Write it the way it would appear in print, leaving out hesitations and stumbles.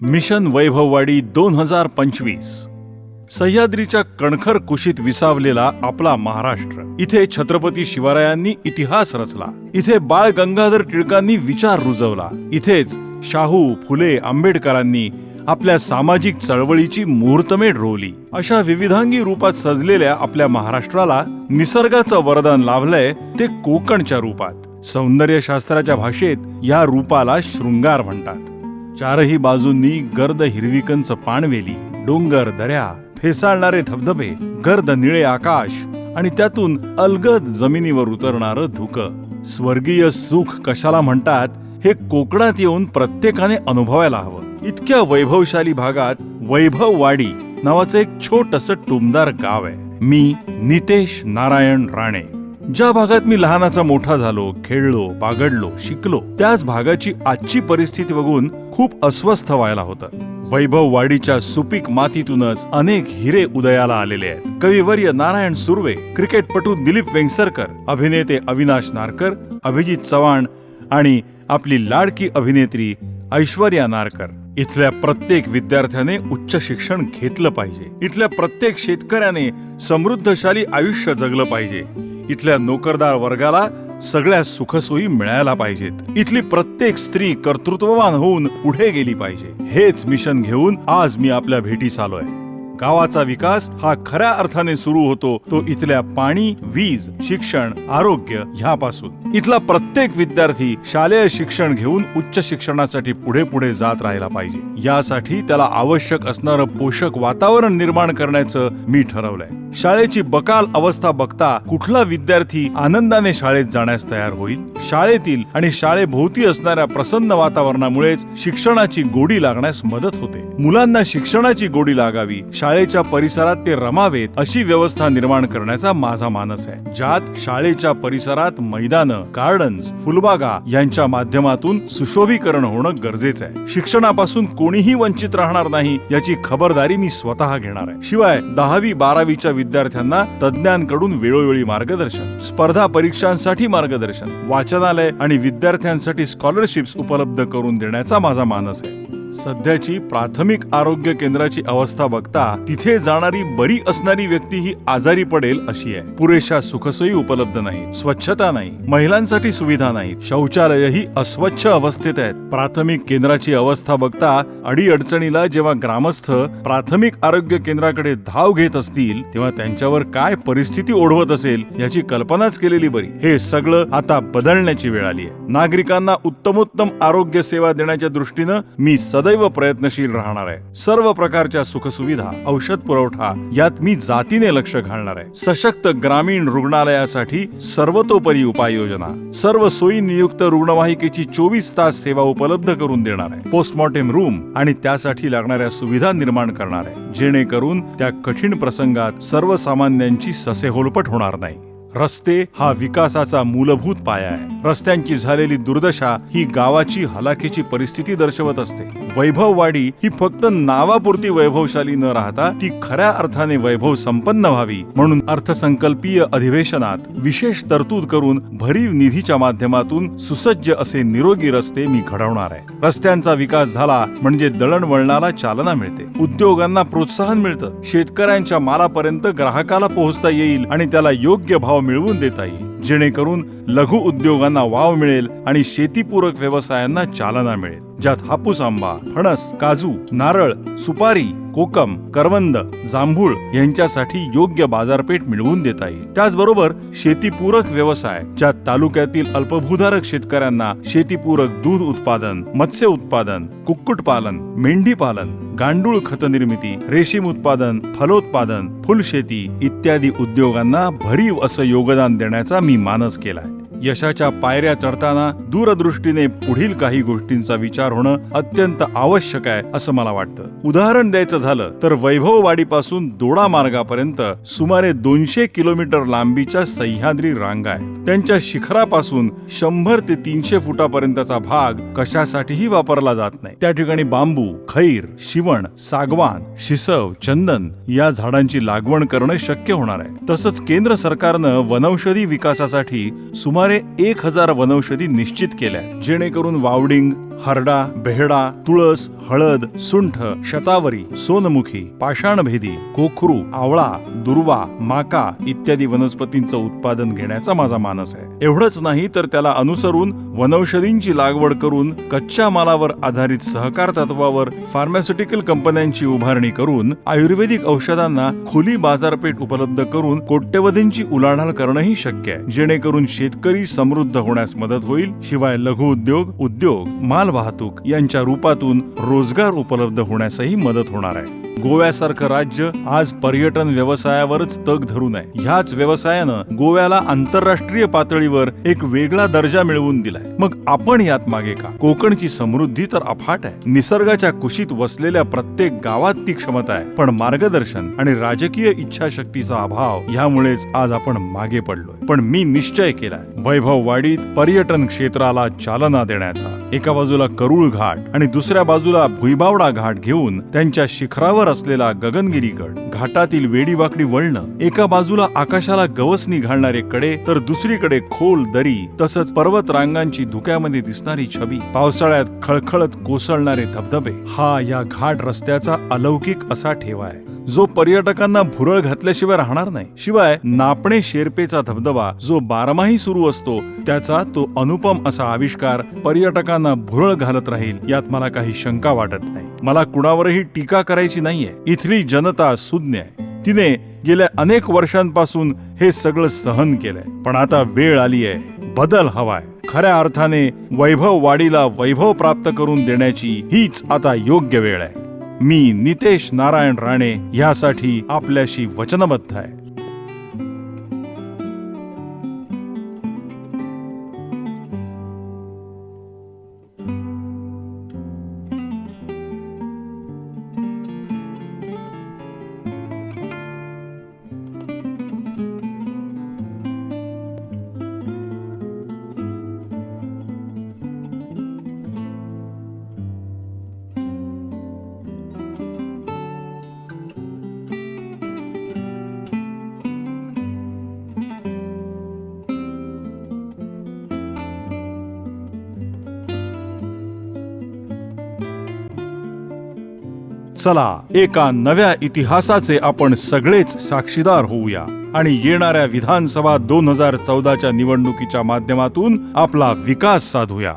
Mission Vaibhavwadi 2025. सह्याद्रीच्या कणखर कुशीत विसावलेला आपला महाराष्ट्र. इथे छत्रपती शिवरायांनी इतिहास रचला. इथे बाळ गंगाधर टिळकांनी विचार रुजवला. इथेच शाहू, फुले, आंबेडकरांनी आपल्या सामाजिक चळवळीची मुहूर्तमेढ रोवली. अशा विविधांगी रूपात सजलेल्या आपल्या महाराष्ट्राला निसर्गाचं वरदान लाभलंय, ते कोकणच्या रूपात. सौंदर्यशास्त्राच्या भाषेत या रूपाला शृंगार म्हणतात. चारही बाजूंनी गर्द हिरविकंच पाणवेली, डोंगर, दऱ्या, फेसाळणारे धबधबे, गर्द निळे आकाश आणि त्यातून अलगद जमिनीवर उतरणारं धुकं. स्वर्गीय सुख कशाला म्हणतात हे कोकणात येऊन प्रत्येकाने अनुभवायला हवं. इतक्या वैभवशाली भागात वैभववाडी नावाचं एक छोटंसं टुमदार गाव आहे. मी नितेश नारायण राणे. ज्या भागात मी लहानाचा मोठा झालो, खेळलो, बागडलो, शिकलो, त्याच भागाची आजची परिस्थिती बघून खूप अस्वस्थ व्हायला होतं. वैभववाडीच्या सुपीक मातीतूनच अनेक हिरे उदयाला आलेले आहेत. कविवर्य नारायण सुर्वे, क्रिकेटपटू दिलीप वेंगसरकर, अभिनेते अविनाश नारकर, अभिजित चव्हाण आणि आपली लाडकी अभिनेत्री ऐश्वर्या नारकर. इथल्या प्रत्येक विद्यार्थ्याने उच्च शिक्षण घेतलं पाहिजे. इथल्या प्रत्येक शेतकऱ्याने समृद्धशाली आयुष्य जगलं पाहिजे. इथल्या नोकरदार वर्गाला सगळ्या सुखसोयी मिळायला पाहिजेत. इथली प्रत्येक स्त्री कर्तृत्ववान होऊन पुढे गेली पाहिजे. हेच मिशन घेऊन आज मी आपल्या भेटीस आलोय. गावाचा विकास हा खऱ्या अर्थाने सुरू होतो तो इथल्या पाणी, वीज, शिक्षण, आरोग्य ह्यापासून. इथला प्रत्येक विद्यार्थी शालेय शिक्षण घेऊन उच्च शिक्षणासाठी पुढे पुढे जात राहायला पाहिजे. यासाठी त्याला आवश्यक असणारं पोषक वातावरण निर्माण करण्याचं मी ठरवलंय. शाळेची बकाल अवस्था बघता कुठला विद्यार्थी आनंदाने शाळेत जाण्यास तयार होईल? शाळेतील आणि शाळेभोवती असणाऱ्या प्रसन्न वातावरणामुळेच शिक्षणाची गोडी लागण्यास मदत होते. मुलांना शिक्षणाची गोडी लागावी, शाळेच्या परिसरात ते रमावेत अशी व्यवस्था निर्माण करण्याचा माझा मानस आहे. ज्यात शाळेच्या परिसरात मैदानं, गार्डन्स, फुलबागा यांच्या माध्यमातून सुशोभीकरण होणं गरजेचं आहे. शिक्षणापासून कोणीही वंचित राहणार नाही याची खबरदारी मी स्वतः घेणार आहे. शिवाय 10वी-12वीच्या विद्यार्थ्यांना तज्ञांकडून वेळोवेळी मार्गदर्शन, स्पर्धा परीक्षांसाठी मार्गदर्शन, वाचनालय आणि विद्यार्थ्यांसाठी स्कॉलरशिप्स उपलब्ध करून देण्याचा माझा मानस आहे. सध्याची प्राथमिक आरोग्य केंद्राची अवस्था बघता तिथे जाणारी बरी असणारी व्यक्ती ही आजारी पडेल अशी आहे. पुरेशा सुखसोयी उपलब्ध नाही, स्वच्छता नाही, महिलांसाठी सुविधा नाही, शौचालयही अस्वच्छ अवस्थेत आहेत. प्राथमिक केंद्राची अवस्था बघता अडीअडचणीला जेव्हा ग्रामस्थ प्राथमिक आरोग्य केंद्राकडे धाव घेत असतील तेव्हा त्यांच्यावर काय परिस्थिती ओढवत असेल याची कल्पनाच केलेली बरी. हे सगळं आता बदलण्याची वेळ आली आहे. नागरिकांना उत्तमोत्तम आरोग्य सेवा देण्याच्या दृष्टीनं मी सदैव प्रयत्नशील राहणार आहे. सर्व प्रकारच्या सुखसुविधा, औषध पुरवठा यात मी जातीने लक्ष घालणार आहे. सशक्त ग्रामीण रुग्णालयासाठी सर्वतोपरी उपाययोजना, सर्व सोयी नियुक्त रुग्णवाहिकेची 24 तास सेवा उपलब्ध करून देणार आहे. पोस्टमॉर्टेम रूम आणि त्यासाठी लागणाऱ्या सुविधा निर्माण करणार आहे, जेणेकरून त्या कठीण प्रसंगात सर्वसामान्यांची ससेहोलपट होणार नाही. रस्ते हा विकासाचा मूलभूत पाया आहे. रस्त्यांची झालेली दुर्दशा ही गावाची हलाखीची परिस्थिती दर्शवत असते. वैभववाडी ही फक्त नावापुरती वैभवशाली न राहता ती खऱ्या अर्थाने वैभव संपन्न व्हावी म्हणून अर्थसंकल्पीय अधिवेशनात विशेष तरतूद करून भरीव निधीच्या माध्यमातून सुसज्ज असे निरोगी रस्ते मी घडवणार आहे. रस्त्यांचा विकास झाला म्हणजे दळणवळणाला चालना मिळते, उद्योगांना प्रोत्साहन मिळतं, शेतकऱ्यांच्या मालापर्यंत ग्राहकाला पोहोचता येईल आणि त्याला योग्य भाव मिळवून देता येईल, जेणेकरून लघु उद्योगांना वाव मिळेल आणि शेतीपूरक व्यवसायांना चालना मिळेल. ज्यात हापूस आंबा, फणस, काजू, नारळ, सुपारी, कोकम, करवंद, जांभूळ यांच्यासाठी योग्य बाजारपेठ मिळवून देता येईल. त्याचबरोबर शेतीपूरक व्यवसाय ज्यात तालुक्यातील अल्पभूधारक शेतकऱ्यांना शेतीपूरक दूध उत्पादन, मत्स्य उत्पादन, कुक्कुटपालन, मेंढीपालन, गांडूळ खत निर्मिती, रेशीम उत्पादन, फलोत्पादन, फुलशेती इत्यादी उद्योगांना भरीव असं योगदान देण्याचा मी मानस केलाय. यशाच्या पायऱ्या चढताना दूरदृष्टीने पुढील काही गोष्टींचा विचार होणं अत्यंत आवश्यक आहे असं मला वाटतं. उदाहरण द्यायचं झालं तर वैभववाडीपासून दोडा मार्गापर्यंत सुमारे 200 किलोमीटर लांबीच्या सह्याद्री रांगा आहेत. त्यांच्या शिखरापासून 100 ते 300 फुटापर्यंतचा भाग कशासाठीही वापरला जात नाही. त्या ठिकाणी बांबू, खैर, शिवण, सागवान, शिसव, चंदन या झाडांची लागवड करणं शक्य होणार आहे. तसंच केंद्र सरकारनं वनौषधी विकासासाठी सुमारे सुमारे 1000 वनौषधी निश्चित केल्या, जेणेकरून वावडिंग, हरडा, बेहडा, तुळस, हळद, सुंठ, शतावरी, सोनमुखी, पाषाणभेदी, कोखरू, आवळा, दुर्वा, माका इत्यादी वनस्पतींचं उत्पादन घेण्याचा माझा मानस आहे. एवढंच नाही तर त्याला अनुसरून वनौषधींची लागवड करून कच्च्या मालावर आधारित सहकार तत्वावर फार्मास्युटिकल कंपन्यांची उभारणी करून आयुर्वेदिक औषधांना खुली बाजारपेठ उपलब्ध करून कोट्यवधींची उलाढाल करणंही शक्य आहे, जेणेकरून शेतकरी समृद्ध होण्यास मदत होईल. शिवाय लघु उद्योग, माल वाहतूक यांच्या रूपातून रोजगार उपलब्ध होण्यासही मदत होणार आहे. गोव्यासारखं राज्य आज पर्यटन व्यवसायावरच तग धरून आहे. ह्याच व्यवसायानं गोव्याला आंतरराष्ट्रीय पातळीवर एक वेगळा दर्जा मिळवून दिलाय. मग आपण यात मागे का? कोकणची समृद्धी तर अफाट आहे. निसर्गाच्या कुशीत वसलेल्या प्रत्येक गावात ती क्षमता आहे, पण मार्गदर्शन आणि राजकीय इच्छाशक्तीचा अभाव ह्यामुळेच आज आपण मागे पडलोय. पण मी निश्चय केलाय, वैभववाडीत पर्यटन क्षेत्राला चालना देण्याचा. एका बाजूला करूळ घाट आणि दुसऱ्या बाजूला भुईबावडा घाट घेऊन त्यांच्या शिखरावर असलेला गगनगिरी गड, घाटातील वेडीवाकडी वळणं, एका बाजूला आकाशाला गवसणी घालणारे कडे तर दुसरीकडे खोल दरी, तसंच पर्वत रांगांची धुक्यामध्ये दिसणारी छबी, पावसाळ्यात खळखळत कोसळणारे धबधबे, हा या घाट रस्त्याचा अलौकिक असा ठेवा आहे, जो पर्यटकांना भुरळ घातल्याशिवाय राहणार नाही. शिवाय नापणे शेर्पेचा धबधबा जो बारमाही सुरू असतो, त्याचा तो अनुपम असा आविष्कार पर्यटकांना भुरळ घालत राहील, यात मला काही शंका वाटत नाही. मला कुणावरही टीका करायची नाहीये. इथली जनता सुज्ञ आहे. तिने गेल्या अनेक वर्षांपासून हे सगळं सहन केलंय. पण आता वेळ आली आहे, बदल हवाय. खऱ्या अर्थाने वैभववाडीला वैभव प्राप्त करून देण्याची हीच आता योग्य वेळ आहे. मी नितेश नारायण राणे यासाठी आपल्याशी वचनबद्ध आहे. चला, एका नव्या इतिहासाचे आपण सगळेच साक्षीदार होऊया आणि येणाऱ्या विधानसभा 2014च्या निवडणुकीच्या माध्यमातून आपला विकास साधूया.